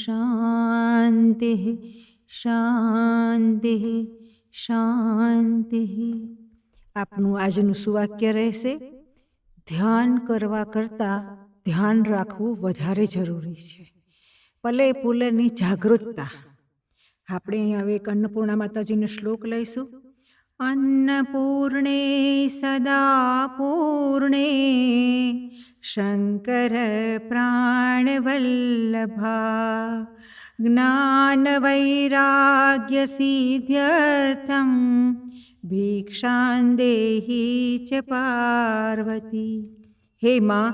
શાંતિ શાંતિ શાંતિ. આપનું આજનું સુવાક્ય રહેશે: ધ્યાન કરવા કરતાં ધ્યાન રાખવું વધારે જરૂરી છે. પલે પુલની જાગૃતતા. આપણે અહીંયા હવે એક અન્નપૂર્ણા માતાજીનો શ્લોક લઈશું. અન્નપૂર્ણે સદા પૂર્ણે શંકર પ્રાણવલ્લભા જ્ઞાન વૈરાગ્ય સિદ્ધ્યર્થમ ભિક્ષાં દેહી ચ પાર્વતી. હે માં,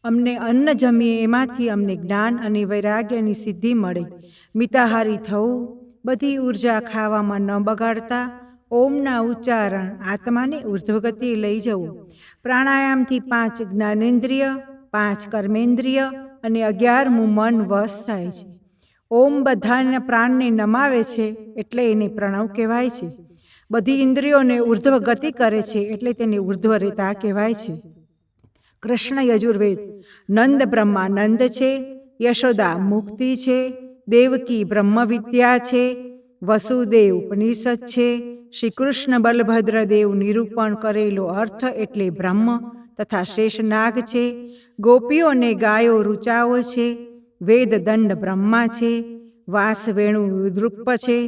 અમને અન્ન જમીએ એમાંથી અમને જ્ઞાન અને વૈરાગ્યની સિદ્ધિ મળે. મિતાહારી થવું, બધી ઉર્જા ખાવામાં ન બગાડતા, ઓમના ઉચ્ચારણ આત્માને ઉર્ધ્વગતિએ લઈ જવું. પ્રાણાયામથી 5 જ્ઞાનેન્દ્રિય, 5 કર્મેન્દ્રિય અને 11મું મન વશ થાય છે. ઓમ બધાના પ્રાણને નમાવે છે એટલે એને પ્રણવ કહેવાય છે. બધી ઇન્દ્રિયોને ઉર્ધ્વ ગતિ કરે છે એટલે તેને ઉર્ધ્વરેતા કહેવાય છે. કૃષ્ણ યજુર્વેદ. નંદ બ્રહ્માનંદ છે, યશોદા મુક્તિ છે, દેવકી બ્રહ્મ વિદ્યા છે, વસુદેવ ઉપનિષદ છે, શ્રી કૃષ્ણ બલભદ્ર દેવ નિરૂપણ કરેલો અર્થ એટલે બ્રહ્મ તથા શેષનાગ છે, ગોપીઓને ગાયો રૂચાઓ છે, વેદ દંડ બ્રહ્મા છે, વાસ વેણુ વિદ્રુપ છે,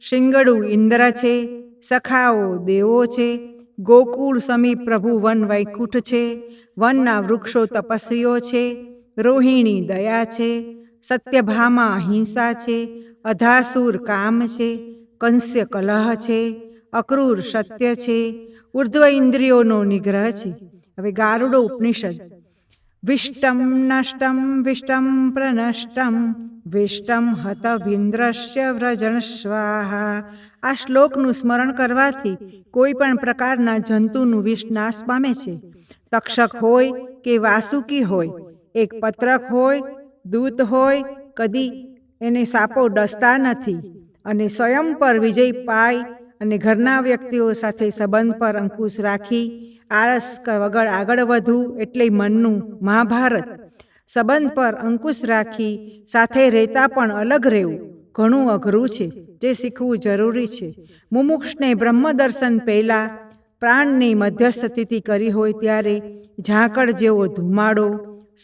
શિંગડું ઇન્દ્ર છે, સખાઓ દેવો છે, ગોકુળ સમીપ પ્રભુ વન વૈકુંઠ છે, વનના વૃક્ષો તપસ્વીઓ છે, રોહિણી દયા છે, સત્યભામા અહિંસા છે, અધાસુર કામ છે, કંસ્ય કલહ છે, અક્રૂર સત્ય છે, ઉર્ધ્વ ઇન્દ્રિયોનો નિગ્રહ છે. હવે ગારુડો ઉપનિષદ. વિષ્ટમ નષ્ટમ વિષ્ટમ પ્રનષ્ટમ વિષ્ટમ હતભિન્દ્રસ્ય વ્રજન સ્વાહા. આ શ્લોકનું સ્મરણ કરવાથી કોઈ પણ પ્રકારના જંતુનું વિષ નાશ પામે છે. તક્ષક હોય કે વાસુકી હોય, એક પત્રક હોય, દૂત હોય, કદી એને સાપો ડસતા નથી. અને સ્વયં પર વિજય પાય અને ઘરના વ્યક્તિઓ સાથે સંબંધ પર અંકુશ રાખી આળસ વગર આગળ વધવું એટલે મનનું મહાભારત. સંબંધ પર અંકુશ રાખી સાથે રહેતા પણ અલગ રહેવું ઘણું અઘરું છે, જે શીખવું જરૂરી છે. મુમુક્ષને બ્રહ્મ દર્શન પહેલાં પ્રાણની મધ્યસ્થ સ્થિતિ કરી હોય ત્યારે ઝાકળ જેવો ધુમાડો,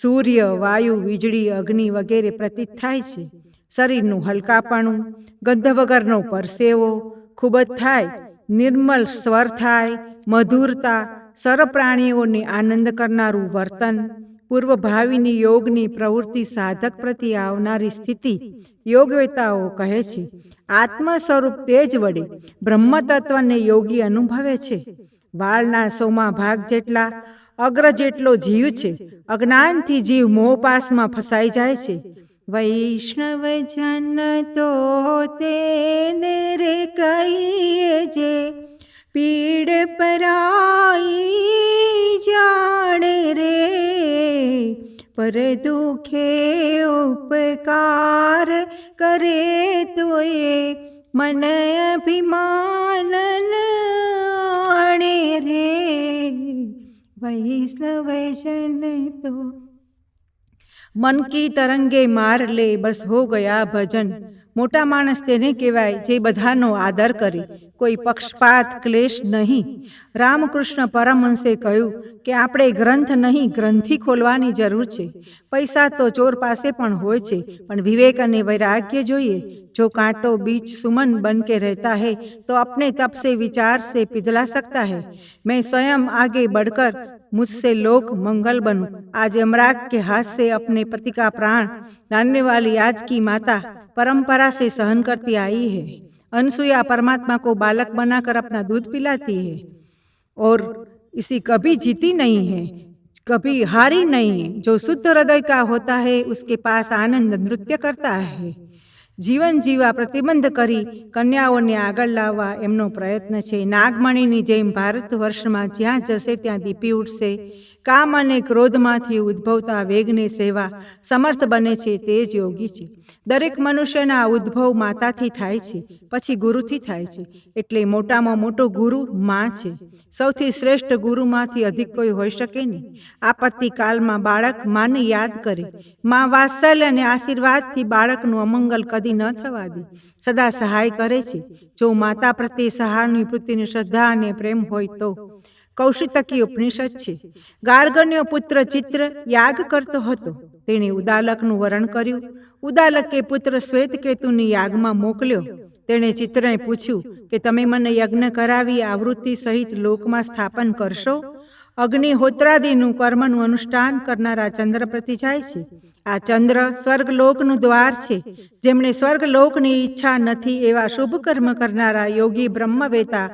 સૂર્ય, વાયુ, વીજળી, અગ્નિ વગેરે પ્રતીત થાય છે. શરીરનું હલકાપણું, ગંધ વગરનો પરસેવો ખૂબ જ થાય, નિર્મલ સ્વર થાય, મધુરતા, સરપ્રાણીઓને આનંદ કરનારું વર્તન, પૂર્વભાવીની યોગની પ્રવૃત્તિ સાધક પ્રત્યે આવનારી સ્થિતિ યોગવેતાઓ કહે છે. આત્મ સ્વરૂપ તેજ વડે બ્રહ્મ તત્વને યોગી અનુભવે છે. વાળના 100મા ભાગ જેટલા અગ્ર જેટલો જીવ છે. અજ્ઞાનથી જીવ મોહપાસમાં ફસાઈ જાય છે. વૈષ્ણવજન તો તેને રે કહીએ જે પીડ પરાઈ જાણે રે, પર દુખે ઉપકાર કરે તોય મન અભિમાન આણે રે. વૈષ્ણવજન તો મન કી તરંગે માર લે બસ હો ગયા ભજન. મોટા માણસ તેને કહેવાય જે બધાનો આદર કરે, કોઈ પક્ષપાત ક્લેશ નહીં. રામકૃષ્ણ પરમહંસે કહ્યું કે આપણે ગ્રંથ નહીં ગ્રંથિ ખોલવાની જરૂર છે. પૈસા તો ચોર પાસે પણ હોય છે, પણ વિવેક અને વૈરાગ્ય જોઈએ. જો કાંટો बीच सुमन बन के रहता है तो अपने तप से विचार से पिघला सकता है. मैं स्वयं आगे बढ़कर मुझसे लोक मंगल बनूं. आज यमराज के हाथ से अपने पति का प्राण लाने वाली आज की माता परंपरा से सहन करती आई है. अनसुया परमात्मा को बालक बनाकर अपना दूध पिलाती है और इसी कभी जीती नहीं है, कभी हारी नहीं है. जो शुद्ध हृदय का होता है उसके पास आनंद नृत्य करता है. જીવન જીવા પ્રતિબંધ કરી કન્યાઓને આગળ લાવવા એમનો પ્રયત્ન છે. નાગમણીની જેમ ભારત વર્ષમાં જ્યાં જશે ત્યાં દીપી ઉઠશે. કામ અને ક્રોધમાંથી ઉદ્ભવતા વેગને સેવા સમર્થ બને છે તે જ યોગી છે. દરેક મનુષ્યના ઉદ્ભવ માતાથી થાય છે, પછી ગુરુથી થાય છે. એટલે મોટામાં મોટો ગુરુ માં છે. સૌથી શ્રેષ્ઠ ગુરુમાંથી અધિક કોઈ હોઈ શકે નહીં. આપત્તિ કાળમાં બાળક માને યાદ કરે. માં વાત્સલ્ય અને આશીર્વાદથી બાળકનું અમંગલ કદી ન થવા દે. સદા સહાય કરે છે. જો માતા પ્રત્યે સહાનુભૂતિની શ્રદ્ધા અને પ્રેમ હોય તો. કૌશિતકી ઉપનિષદ છે. ગાર્ગન્યો પુત્ર ચિત્ર યાગ કરતો હતો. તેણે ઉદાલકનું વરણ કર્યું. ઉદાલકે પુત્ર શ્વેતકેતુની યાગમાં મોકલ્યો. તેણે ચિત્રને પૂછ્યું કે તમે મને યજ્ઞ કરાવી આવૃત્તિ સહિત લોકમાં સ્થાપન કરશો? અગ્નિહોત્રાદિનું કર્મનું અનુષ્ઠાન કરનારા ચંદ્ર પ્રતિ જાય છે. આ ચંદ્ર સ્વર્ગલોકનું દ્વાર છે. જેમણે સ્વર્ગલોકની ઈચ્છા નથી એવા શુભ કર્મ કરનારા યોગી બ્રહ્મવેતા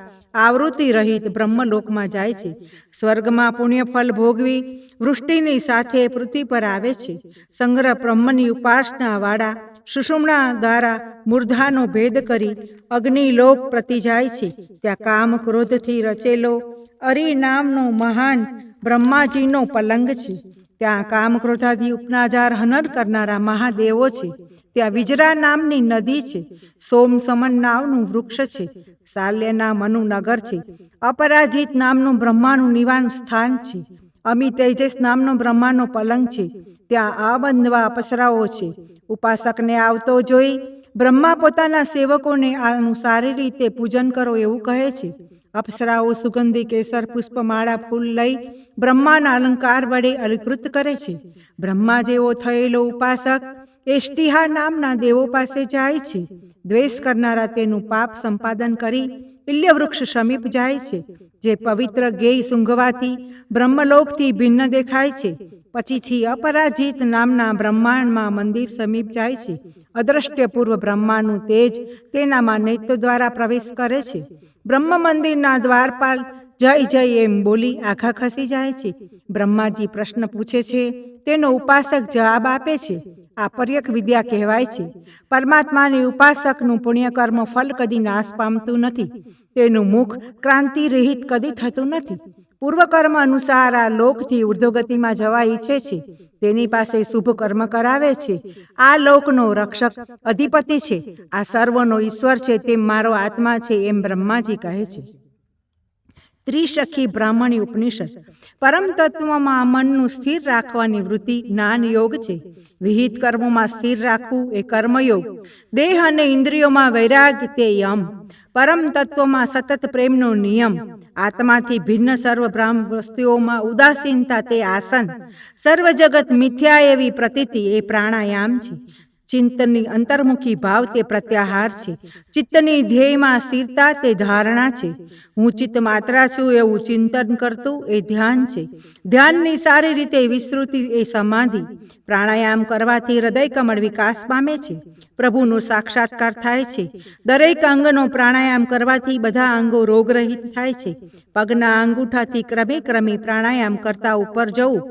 આવૃત્તિ રહિત બ્રહ્મલોકમાં જાય છે. સ્વર્ગમાં પુણ્યફળ ભોગવી વૃષ્ટિની સાથે પૃથ્વી પર આવે છે. સંગ્રહ બ્રહ્મની ઉપાસનાવાળા સુષુમ્ના દ્વારા મૂર્ધાનો ભેદ કરી અગ્નિલોક પ્રતિ જાય છે. ત્યાં કામ ક્રોધથી રચેલો અરી નામનો મહાન બ્રહ્માજીનો પલંગ છે. ત્યાં કામ ક્રોધાદી ઉપનાજાર હનન કરનારા મહાદેવો છે. ત્યાં વિજરા નામની નદી છે. સોમ સમન નામનું વૃક્ષ છે. શાલ્યના મનુનગર છે. અપરાજિત નામનું બ્રહ્માનું નિવાન સ્થાન છે. અમિ તેજસ નામનો બ્રહ્માનો પલંગ છે. ત્યાં આબંધવા અપસરાઓ છે. ઉપાસકને આવતો જોઈ બ્રહ્મા પોતાના સેવકોને આનું સારી રીતે પૂજન કરો એવું કહે છે. અપ્સરાઓ સુગંધી કેસર પુષ્પમાળા ફૂલ લઈ બ્રહ્માના અલંકાર વડે અલંકૃત કરે છે. બ્રહ્મા જેવો થયેલો ઉપાસક એષ્ટિહા નામના દેવો પાસે જાય છે. દ્વેષ કરનારા તેનું પાપ સંપાદન કરી ઇલ્ય વૃક્ષ સમીપ જાય છે. જે પવિત્ર ગેય સૂંઘવાથી બ્રહ્મલોકથી ભિન્ન દેખાય છે. પછીથી અપરાજિત નામના બ્રહ્માંડમાં મંદિર સમીપ જાય છે. અદ્રષ્ટ્ય પૂર્વ બ્રહ્માનું તેજ તેનામાં નેત્ર દ્વારા પ્રવેશ કરે છે. બ્રહ્મ મંદિરના દ્વારપાલ જય જય એમ બોલી આખા ખસી જાય છે. બ્રહ્માજી પ્રશ્ન પૂછે છે. તેનો ઉપાસક જવાબ આપે છે. આ પર્યક વિદ્યા કહેવાય છે. પરમાત્માની ઉપાસકનું પુણ્યકર્મ ફલ કદી નાશ પામતું નથી. તેનું મુખ ક્રાંતિ રહિત કદી થતું નથી. પૂર્વકર્મ અનુસાર આ લોકથી ઉર્ધ્વગતિમાં જવા ઈચ્છે છે. તેની પાસે શુભ કર્મ કરાવે છે. આ લોકનો રક્ષક અધિપતિ છે. આ સર્વનો ઈશ્વર છે તેમ મારો આત્મા છે એમ બ્રહ્માજી કહે છે. ત્રિસખી બ્રાહ્મણી ઉપનિષદ. પરમ તત્વમાં મનનું સ્થિર રાખવાની વૃત્તિ જ્ઞાન યોગ છે. વિહિત કર્મોમાં સ્થિર રાખવું એ કર્મયોગ. દેહ અને ઇન્દ્રિયોમાં વૈરાગ્ય તે યમ. પરમ તત્વમાં સતત પ્રેમનો નિયમ. આત્માથી ભિન્ન સર્વ બ્રહ્મ વસ્તુઓમાં ઉદાસીનતા તે આસન. સર્વ જગત મિથ્યા એવી પ્રતીતિ એ પ્રાણાયામ છે. ચિંતનની અંતર્મુખી ભાવ તે પ્રત્યાહાર છે. ચિત્તની ધ્યેયમાં સ્થિરતા તે ધારણા છે. હું ચિત્ત માત્રા છું એવું ચિંતન કરતું એ ધ્યાન છે. ધ્યાનની સારી રીતે વિસ્તૃતિ એ સમાધિ. પ્રાણાયામ કરવાથી હૃદય કમળ વિકાસ પામે છે. પ્રભુનો સાક્ષાત્કાર થાય છે. દરેક અંગનો પ્રાણાયામ કરવાથી બધા અંગો રોગરહિત થાય છે. પગના અંગૂઠાથી ક્રમે ક્રમે પ્રાણાયામ કરતા ઉપર જવું.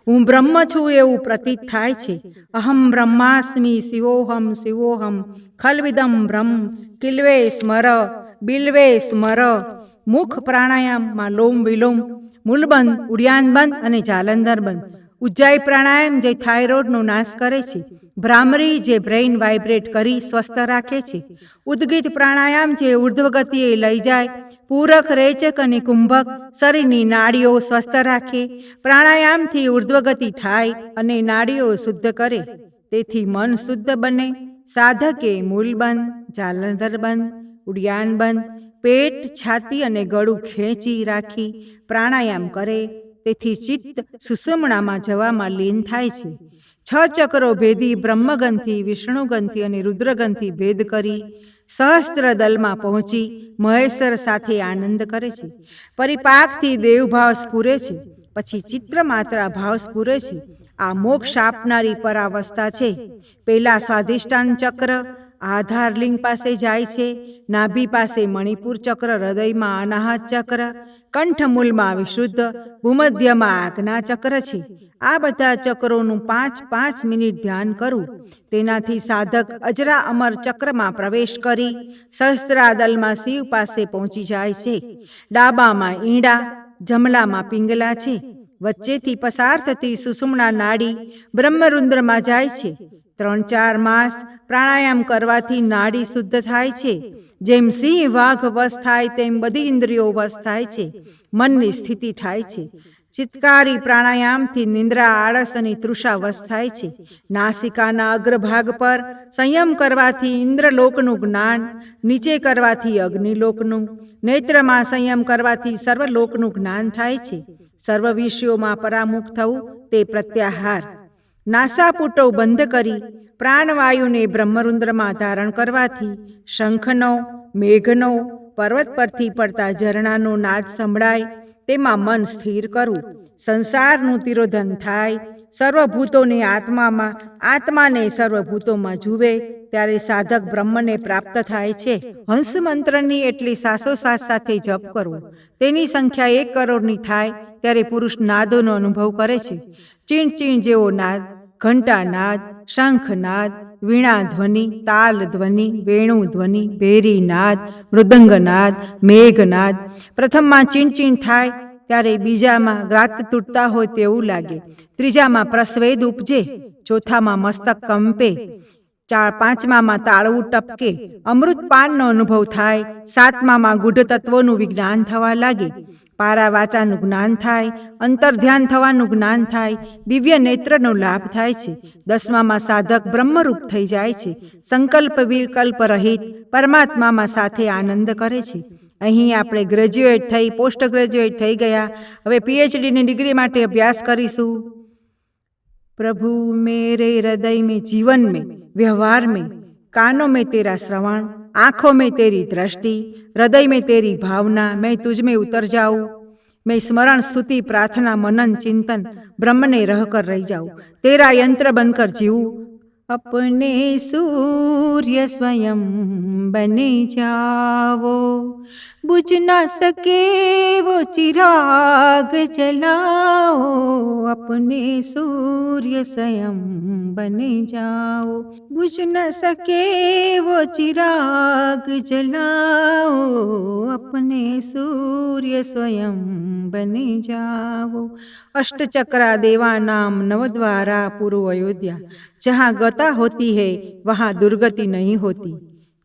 હું બ્રહ્મ છું એવું પ્રતીત થાય છે. અહમ બ્રહ્માસ્મિ શિવોહમ શિવોહમ ખલ્વિદમ બ્રહ્મ કિલ્વે સ્મર બિલ્વે સ્મર. મુખ પ્રાણાયામમાં લોમ વિલોમ, મૂલબંધ, ઉડિયાનબંધ અને જાલંધરબંધ. ઉજ્જાઈ પ્રાણાયામ જે થાઇરોઇડનો નાશ કરે છે. ભ્રામરી જે બ્રેઇન વાઇબ્રેટ કરી સ્વસ્થ રાખે છે. ઉદ્ગીત પ્રાણાયામ જે ઉર્ધ્વગતિએ લઈ જાય. પૂરક, રેચક અને કુંભક શરીરની નાડીઓ સ્વસ્થ રાખે. પ્રાણાયામથી ઉર્ધ્વગતિ થાય અને નાડીઓ શુદ્ધ કરે. તેથી મન શુદ્ધ બને. સાધકે મૂલબંધ, જાલંધરબંધ, ઉડિયાનબંધ, પેટ, છાતી અને ગળું ખેંચી રાખી પ્રાણાયામ કરે. તેથી ચિત્ત સુષુમ્ણામાં જવામાં લીન થાય છે. 6 ચક્રો ભેદી બ્રહ્મગંથી, વિષ્ણુગંથી અને રુદ્રગંથી ભેદ કરી સહસ્ત્ર દલમાં પહોંચી મહેશ્વર સાથે આનંદ કરે છે. પરિપાકથી દેવભાવ સ્ફુરે છે. પછી ચિત્ર માત્રા ભાવ સ્ફુરે છે. આ મોક્ષ આપનારી પરાવસ્થા છે. પહેલા સ્વાધિષ્ઠાન ચક્ર આધાર લિંગ પાસે જાય છે. નાભી પાસે મણિપુર ચક્ર, હૃદયમાં અનાહત ચક્ર, કંઠમૂલમાં વિશુદ્ધ, ભૂમધ્યમાં આજ્ઞા ચક્ર છે. આ બધા ચક્રોનું 5-5 મિનિટ ધ્યાન કરવું. તેનાથી સાધક અજરા અમર ચક્રમાં પ્રવેશ કરી સહસ્ત્રાદલમાં શિવ પાસે પહોંચી જાય છે. ડાબામાં ઈંડા, જમલામાં પિંગલા છે. વચ્ચેથી પસાર થતી સુષુમ્ના નાડી બ્રહ્મરુંદ્રમાં જાય છે. 3-4 માસ પ્રાણાયામ કરવાથી નાડી શુદ્ધ થાય છે. જેમ સિંહ વાઘ વશ થાય તેમ બધી ઇન્દ્રિયો વશ થાય છે. મનની સ્થિતિ થાય છે. ચિત્કારી પ્રાણાયામથી નિંદ્રા, આળસ અને તૃષા વશ થાય છે. નાસિકાના અગ્રભાગ પર સંયમ કરવાથી ઇન્દ્રલોકનું જ્ઞાન, નીચે કરવાથી અગ્નિલોકનું, નેત્રમાં સંયમ કરવાથી સર્વલોકનું જ્ઞાન થાય છે. સર્વ વિષયોમાં પરામુખ થવું તે પ્રત્યાહાર. નાસાપુટો બંધ કરી પ્રાણવાયુને બ્રહ્મરુંદ્રમાં ધારણ કરવાથી શંખનો, મેઘનો, પર્વત પરથી પડતા ઝરણાનો નાદ સંભળાય, તેમાં મન સ્થિર કરવું. સંસારનું તિરોધન થાય. સર્વભૂતોને આત્મામાં, આત્માને સર્વભૂતોમાં જુએ ત્યારે સાધક બ્રહ્મને પ્રાપ્ત થાય છે. હંસ મંત્રની એટલી સાસોસાસ સાથે જપ કરવો. તેની સંખ્યા 1 કરોડની થાય ત્યારે પુરુષ નાદોનો અનુભવ કરે છે. ચીણ ચીણ જેવો નાદ, ઘંટાનાદ, શંખનાદ, વીણા ધ્વનિ, તાલ ધ્વનિ, વેણુ ધ્વનિ, ભેરી નાદ, મૃદંગનાદ, મેઘનાદ. પ્રથમમાં ચીણ થાય ત્યારે બીજામાં ગાત તૂટતા હોય તેવું લાગે, ત્રીજામાં પ્રસ્વેદ ઉપજે, ચોથામાં મસ્તક કંપે, 5મામાં તાળવું ટપકે, અમૃતપાનનો અનુભવ થાય, 7મામાં ગૂઢ તત્વોનું વિજ્ઞાન થવા લાગે, પારાવાચાનું જ્ઞાન થાય, અંતર્ધ્યાન થવાનું જ્ઞાન થાય, દિવ્ય નેત્રનો લાભ થાય છે. 10મામાં સાધક બ્રહ્મરૂપ થઈ જાય છે. સંકલ્પ વિકલ્પ રહિત પરમાત્મામાં સાથે આનંદ કરે છે. અહીં આપણે ગ્રેજ્યુએટ થઈ, પોસ્ટ ગ્રેજ્યુએટ થઈ ગયા. હવે PhDની ડિગ્રી માટે અભ્યાસ કરીશું. प्रभु मेरे हृदय में, जीवन में, व्यवहार में, कानों में तेरा श्रवण, आँखों में तेरी दृष्टि, हृदय में तेरी भावना, मैं तुझ में उतर जाऊँ. मैं स्मरण, स्तुति, प्रार्थना, मनन, चिंतन ब्रह्म ने रह कर रह जाऊँ. तेरा यंत्र बनकर जीऊँ. अपने सूर्य स्वयं बने जाओ, बुझ ना सके वो चिराग जलाओ. अपने सूर्य स्वयं बने जाओ, बुझ न सके वो चिराग जलाओ. अपने सूर्य स्वयं बने जाओ. अष्टचक्रा देवा नाम नवद्वारा पूर्व अयोध्या. जहाँ गता होती है वहाँ दुर्गति नहीं होती.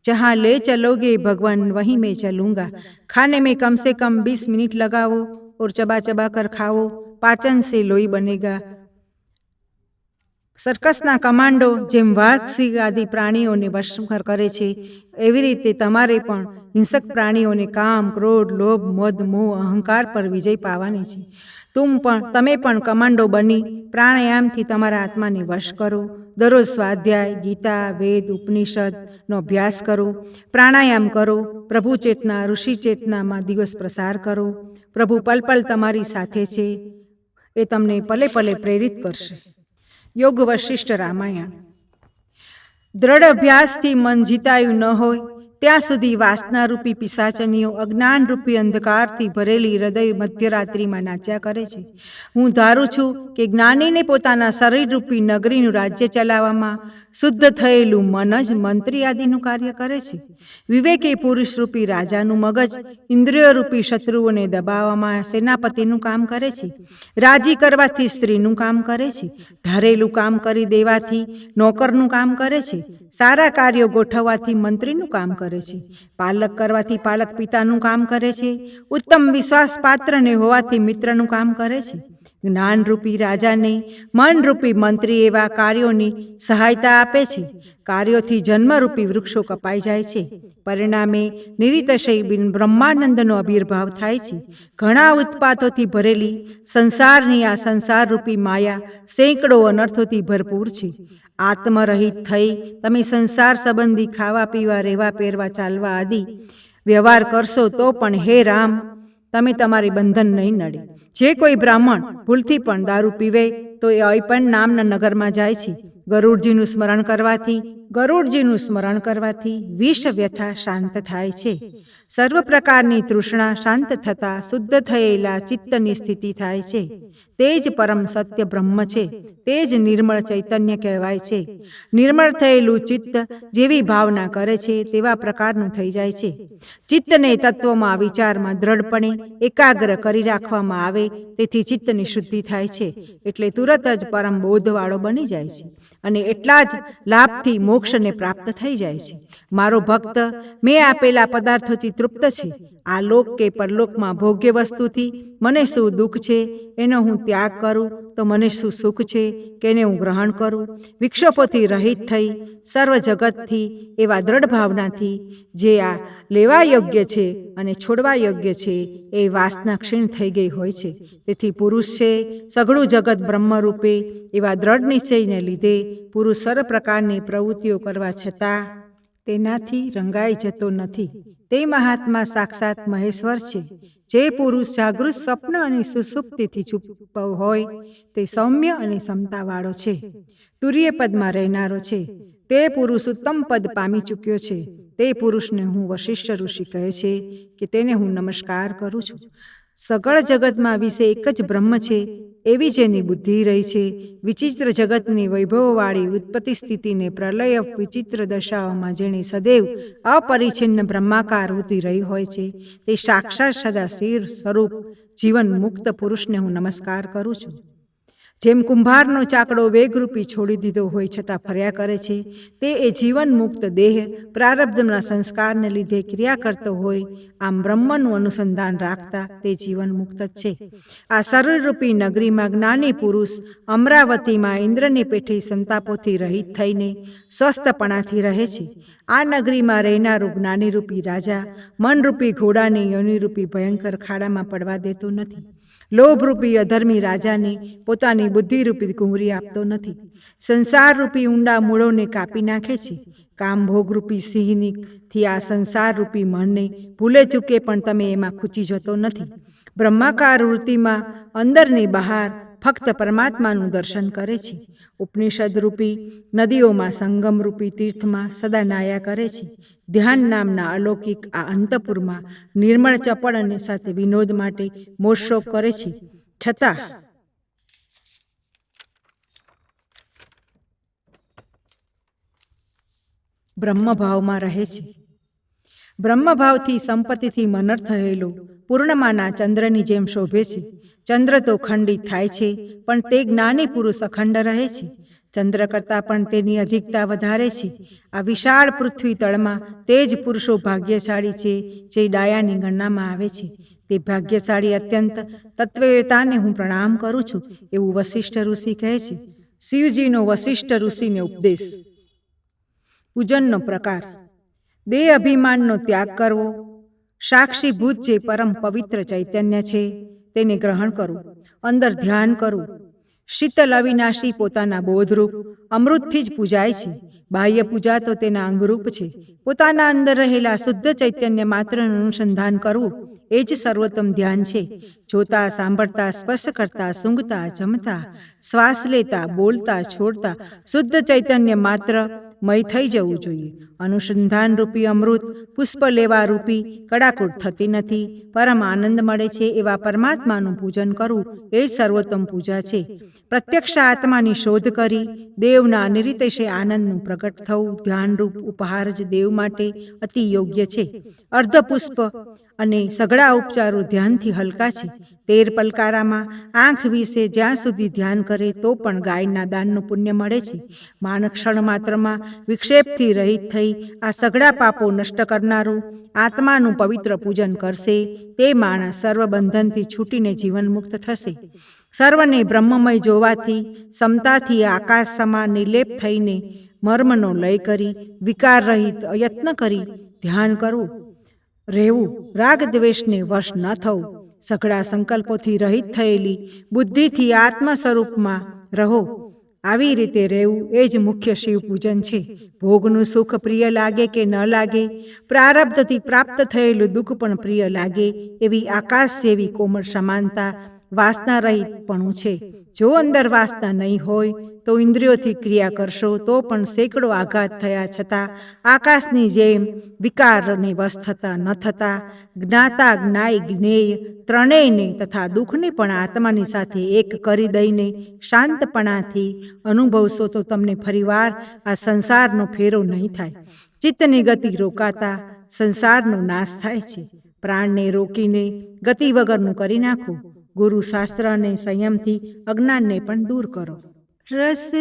जहाँ ले चलोगे भगवान वहीं मैं चलूँगा. खाने में कम से कम 20 मिनट लगाओ और चबा चबा कर खाओ. पाचन से लोही बनेगा. સર્કસના કમાન્ડો જેમ વાઘ, સિંહ આદિ પ્રાણીઓને વશ કરે છે, એવી રીતે તમારે પણ હિંસક પ્રાણીઓને કામ, ક્રોધ, લોભ, મદ, મોહ, અહંકાર પર વિજય પાવાની છે. તમે પણ કમાન્ડો બની પ્રાણાયામથી તમારા આત્માને વશ કરો. દરરોજ સ્વાધ્યાય, ગીતા, વેદ, ઉપનિષદનો અભ્યાસ કરો. પ્રાણાયામ કરો. પ્રભુ ચેતના, ઋષિ ચેતનામાં દિવસ પ્રસાર કરો. પ્રભુ પલ પલ તમારી સાથે છે. એ તમને પલે પલે પ્રેરિત કરશે. યોગ વશિષ્ઠ રામાયણ. દ્રઢ અભ્યાસથી મન જીતાયું ન હોય ત્યાં સુધી વાસનારૂપી પિશાચનીઓ અજ્ઞાનરૂપી અંધકારથી ભરેલી હૃદય મધ્યરાત્રિમાં નાચ્યા કરે છે. હું ધારું છું કે જ્ઞાનીને પોતાના શરીરરૂપી નગરીનું રાજ્ય ચલાવવામાં શુદ્ધ થયેલું મન જ મંત્રી આદિનું કાર્ય કરે છે. વિવેકી પુરુષરૂપી રાજાનું મગજ ઇન્દ્રિયોરૂપી શત્રુઓને દબાવવામાં સેનાપતિનું કામ કરે છે. રાજી કરવાથી સ્ત્રીનું કામ કરે છે. ધારેલું કામ કરી દેવાથી નોકરનું કામ કરે છે. સારા કાર્યો ગોઠવવાથી મંત્રીનું કામ કરે છે. પાલક કરવાથી પાલક પિતાનું કામ કરે છે. ઉત્તમ વિશ્વાસ પાત્રને હોવાથી મિત્રનું કામ કરે છે. જ્ઞાનરૂપી રાજાને મનરૂપી મંત્રી એવા કાર્યોની સહાયતા આપે છે. કાર્યોથી જન્મરૂપી વૃક્ષો કપાઈ જાય છે. પરિણામે નિરીતશય બ્રહ્માનંદનો આવિર્ભાવ થાય છે. ઘણા ઉત્પાતોથી ભરેલી સંસારની આ સંસારરૂપી માયા સેંકડો અનર્થોથી ભરપૂર છે. આત્મરહિત થઈ તમે સંસાર સંબંધી ખાવા પીવા, રહેવા પહેરવા, ચાલવા આદિ વ્યવહાર કરશો તો પણ હે રામ, તમે તમારી બંધન નહીં નડે. જે કોઈ બ્રાહ્મણ ભૂલથી પણ દારૂ પીવે તો એ અયપન નામના નગરમાં જાય છે. ગરુડજીનું સ્મરણ કરવાથી વિષ વ્યથા શાંત થાય છે. સર્વ પ્રકારની તૃષ્ણા શાંત થતાં શુદ્ધ થયેલા ચિત્તની સ્થિતિ થાય છે. તે જ પરમ સત્ય બ્રહ્મ છે. તે જ નિર્મળ ચૈતન્ય કહેવાય છે. નિર્મળ થયેલું ચિત્ત જેવી ભાવના કરે છે તેવા પ્રકારનું થઈ જાય છે. ચિત્તને તત્વમાં વિચારમાં દ્રઢપણે એકાગ્ર કરી રાખવામાં આવે તેથી ચિત્તની શુદ્ધિ થાય છે. એટલે તુરત જ પરમ બોધવાળો બની જાય છે અને એટલા જ લાભથી મોક્ષને પ્રાપ્ત થઈ જાય છે. મારો ભક્ત મેં આપેલા પદાર્થોથી તૃપ્ત છે. આ લોક કે પરલોકમાં ભોગ્ય વસ્તુથી મને શું દુઃખ છે એનો હું ત્યાગ કરું તો મને શું સુખ છે કે એને હું ગ્રહણ કરું. વિક્ષોપોથી રહિત થઈ સર્વ જગતથી એવા દ્રઢ ભાવનાથી જે આ લેવા યોગ્ય છે અને છોડવા યોગ્ય છે એ વાસના ક્ષીણ થઈ ગઈ હોય છે. તેથી પુરુષ છે સઘળું જગત બ્રહ્મરૂપે એવા દ્રઢ નિશ્ચયને લીધે પુરુષ સર્વ પ્રકારની પ્રવૃત્તિઓ કરવા છતાં તેનાથી રંગાઈ જતો નથી. તે મહાત્મા સાક્ષાત મહેશ્વર છે. જે પુરુષ જાગૃત સ્વપ્ન અને સુષુપ્તિથી ચૂપ હોય તે સૌમ્ય અને સમતાવાળો છે. તુર્ય પદમાં રહેનારો છે. તે પુરુષ ઉત્તમ પદ પામી ચૂક્યો છે. તે પુરુષને હું વશિષ્ઠ ઋષિ કહે છે કે તેને હું નમસ્કાર કરું છું. સગળ જગતમાં વિશે એક જ બ્રહ્મ છે એવી જેની બુદ્ધિ રહી છે. વિચિત્ર જગતની વૈભવવાળી ઉત્પત્તિ સ્થિતિને પ્રલય વિચિત્ર દશાઓમાં જેણે સદૈવ અપરિચ્છિન્ન બ્રહ્માકાર વૃત્તિ રહી હોય છે તે સાક્ષાત સદા શિર સ્વરૂપ જીવન મુક્ત પુરુષને હું નમસ્કાર કરું છું. જેમ કુંભારનો ચાકડો વેગરૂપી છોડી દીધો હોય છતાં ફર્યા કરે છે તે એ જીવન મુક્ત દેહ પ્રારબ્ધના સંસ્કારને લીધે ક્રિયા કરતો હોય આમ બ્રહ્મનું અનુસંધાન રાખતા તે જીવન મુક્ત જ છે. આ શરીરરૂપી નગરીમાં જ્ઞાની પુરુષ અમરાવતીમાં ઇન્દ્રની પેઠે સંતાપોથી રહિત થઈને સ્વસ્થપણાથી રહે છે. આ નગરીમાં રહેનારું જ્ઞાનીરૂપી રાજા મનરૂપી ઘોડાને યોનિરૂપી ભયંકર ખાડામાં પડવા દેતો નથી. લોભરૂપી અધર્મી રાજાને પોતાની બુદ્ધિરૂપી ઘૂંઘરી આપતો નથી. સંસારરૂપી ઊંડા મૂળોને કાપી નાખે છે. કામભોગરૂપી સિંહથી આ સંસારરૂપી મનને ભૂલે ચૂકે પણ તમે એમાં ખૂચી જતો નથી. બ્રહ્માકાર વૃત્તિમાં અંદરની બહાર ફક્ત પરમાત્માનું દર્શન કરે છે. ઉપનિષદરૂપી નદીઓમાં સંગમરૂપી તીર્થમાં સદા નાયા કરે છે. ધ્યાન નામના અલૌકિક આ અંતપુરમાં નિર્મળ ચપળ અને સાથે વિનોદ માટે મોજશોખ કરે છે. છતાં બ્રહ્મભાવમાં રહે છે. બ્રહ્મભાવથી સંપત્તિથી મનર થયેલો પૂર્ણમાના ચંદ્રની જેમ શોભે છે. ચંદ્ર તો ખંડિત થાય છે પણ તે જ્ઞાની પુરુષ અખંડ રહે છે. ચંદ્ર કરતાં પણ તેની અધિકતા વધારે છે. આ વિશાળ પૃથ્વી તળમાં તે જ પુરુષો ભાગ્યશાળી છે જે ડાયાની ગણનામાં આવે છે. તે ભાગ્યશાળી અત્યંત તત્વવેતાને હું પ્રણામ કરું છું એવું વશિષ્ઠ ઋષિ કહે છે. શિવજીનો વશિષ્ઠ ઋષિને ઉપદેશ. પૂજનનો પ્રકાર. દેહ અભિમાનનો ત્યાગ કરવો. સાક્ષીભૂત જે પરમ પવિત્ર ચૈતન્ય છે તેને ગ્રહણ કરવું. અંદર ધ્યાન કરવું. શીતલ અવિનાશી પોતાના બોધરૂપ અમૃતથી જ પૂજાય છે. બાહ્ય પૂજા તો તેના અંગરૂપ છે. પોતાના અંદર રહેલા શુદ્ધ ચૈતન્ય માત્રનું અનુસંધાન કરવું એ જ સર્વોત્તમ ધ્યાન છે. જોતા, સાંભળતા, સ્પર્શ કરતા, સૂંઘતા, જમતા, શ્વાસ લેતા, બોલતા, છોડતા શુદ્ધ ચૈતન્ય માત્ર મય થઈ જવું જોઈએ. અનુસંધાન રૂપી અમૃત પુષ્પ લેવા રૂપી કડાકૂટ થતી નથી. પરમ આનંદ મળે છે એવા પરમાત્માનું પૂજન કરવું એ જ સર્વોત્તમ પૂજા છે. પ્રત્યક્ષ આત્માની શોધ કરી દેવના નિરીતેશે આનંદનું પ્રગટ થવું ધ્યાનરૂપ ઉપહાર જ દેવ માટે અતિ યોગ્ય છે. અર્ધ પુષ્પ અને સઘળા ઉપચારો ધ્યાનથી હલકા છે. 13 પલકારામાં આંખ વિશે જ્યાં સુધી ધ્યાન કરે તો પણ ગાયના દાનનું પુણ્ય મળે છે. માણસ ક્ષણ માત્રમાં વિક્ષેપથી રહિત થઈ આ સઘળા પાપો નષ્ટ કરનારું આત્માનું પવિત્ર પૂજન કરશે તે માણસ સર્વ બંધનથી છૂટીને જીવન મુક્ત થશે. સર્વને બ્રહ્મમય જોવાથી સમતાથી આકાશ સમાન નિર્લેપ થઈને મર્મનો લય કરી વિકાર રહિત અયત્ન કરી ધ્યાન કરવું રહેવું. રાગ દ્વેષને વશ ન થવું. સઘળા સંકલ્પોથી રહિત થયેલી બુદ્ધિથી આત્મ સ્વરૂપમાં રહો. આવી રીતે રહેવું એ જ મુખ્ય શિવ પૂજન છે. ભોગનું સુખ પ્રિય લાગે કે ન લાગે, પ્રારબ્ધથી પ્રાપ્ત થયેલું દુઃખ પણ પ્રિય લાગે એવી આકાશ જેવી કોમળ સમાનતા વાસના રહિતપણું છે. જો અંદર વાસના નહીં હોય તો ઇન્દ્રિયોથી ક્રિયા કરશો તો પણ સેંકડો આઘાત થયા છતાં આકાશની જેમ વિકારને વશ થતા ન થતા જ્ઞાતા જ્ઞાય જ્ઞેય ત્રણેયને તથા દુઃખને પણ આત્માની સાથે એક કરી દઈને શાંતપણાથી અનુભવશો તો તમને ફરીવાર આ સંસારનો ફેરો નહીં થાય. ચિત્તની ગતિ રોકાતા સંસારનો નાશ થાય છે. પ્રાણને રોકીને ગતિ વગરનું કરી નાખો. ગુરુ શાસ્ત્ર અને સંયમથી અજ્ઞાનને પણ દૂર કરો. રસ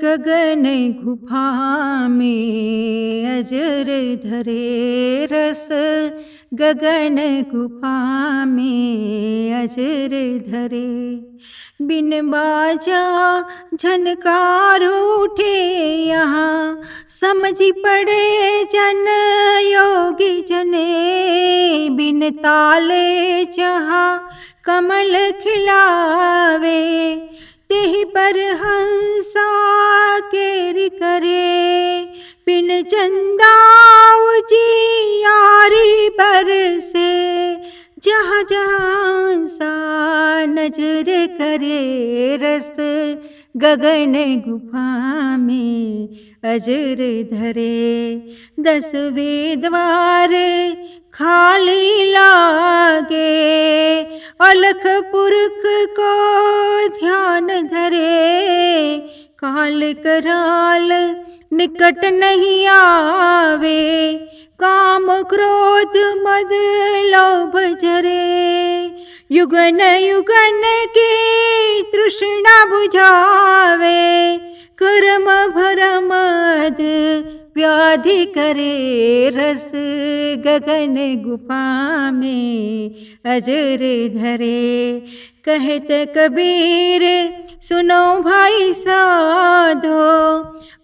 ગગન ગુફા મેં અજર ધરે, રસ ગગન ગુફા મેં અજર ધરે. बिन बाजा झनकार उठे यहाँ, समझी पड़े जन योगी जने. बिन ताले जहाँ कमल खिलावे, तेहि पर हंसा केरी करे. बिन चंदा उजियारी बरसे, जहाँ जहाँ सा नजर करे. रस गगन गुफा में अजर धरे. 10 वेदवार खाली लागे, अलख पुरख को ध्यान धरे. काल कराल निकट नहीं आवे, काम क्रोध मद लोभ जरे. युगन युगन की तृष्णा बुझावे, कर्म भरम मद व्याधि करे. रस गगन गुफा में अजर धरे. कहत कबीर सुनो भाई साधो,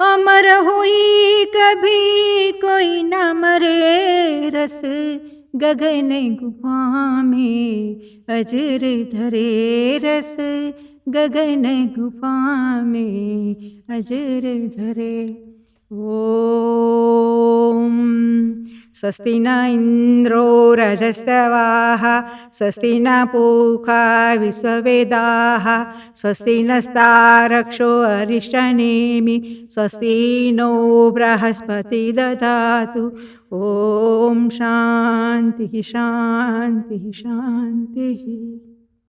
अमर हुई कभी कोई न मरे. रस गगन गुफा में अजर धरे. रस गगन गुफा में अजर धरे. ओम स्वस्ति न इंद्रो रजस्तवाः, स्वस्ति न पूषा विश्ववेदाः, स्वस्ति नस्तारक्षो अरिष्टनेमि, स्वस्ति नो बृहस्पति ददातु. ओम शांति शांति शांति.